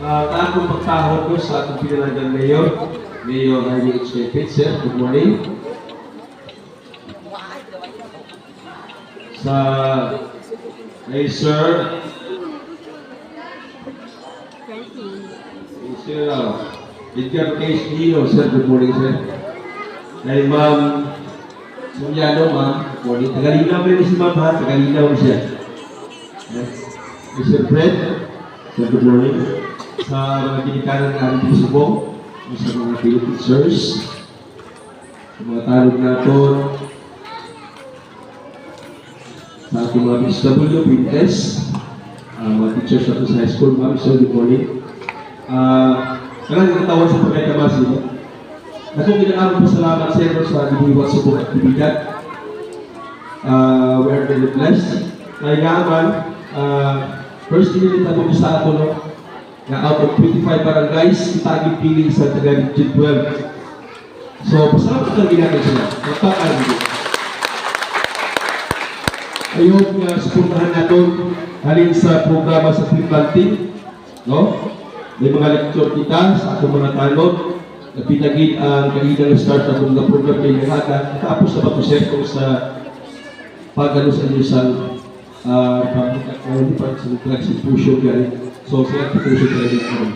Taakong pagtahon ko sa ating pinanagang Mayor, Mayor Harvey H. Pitzer. Good morning. Sa Sir Edgar Case Nino, sir. Good morning, sir. Kay Ma'am Sulyano, ma'am. Good morning. Tagalinaw rin si Ma'am, ha? Tagalinaw siya. Mr. Fred, sir, good morning. Sa mga kinikanan ng aming subong, sa mga Philippine sirs, sa mga talog natin, sa ating mga BSW, Pintes, mga teachers natin sa high school, ma'am, sir, good morning. Kailangan katawan sa pagkaitamasi, no? Akong ginagawa po salamat sa inyo sa dibuwat subong aktibidad. We are very blessed. Kaya naman, first dinilita mo sa ato, no? Na out of 25 barangays, kita piling sa taga-Region 12. So, pasalamat lang ginagawa sila. Magpapaan dito. Ayun, supuntahan natin halin sa programa sa free planting. No? May mga lecture kita sa atong mga talog. Napitagin ang kahinang start na mga program kay Nihata. Tapos na ba ito, sir, kung sa pag-ano sa inyo sa pag-execution yan. So, sila execution training naman.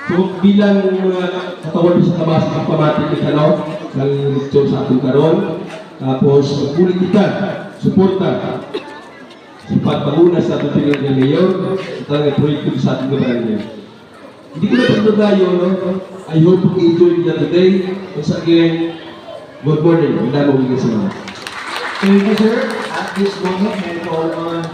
So, bilang katawan sa tabas ng pamatik ni Kalaw, ng lecture sa ating karon, tapos magpulit kita, suporta, sa pagpanguna sa ating pinag ng mayor, at ang proyekto sa ating gabaran. Hindi ko na pagdagayo, no? I hope you enjoy the today. Once again, good morning. Magdamang mga sa mga. Thank you, sir. At this moment, may call on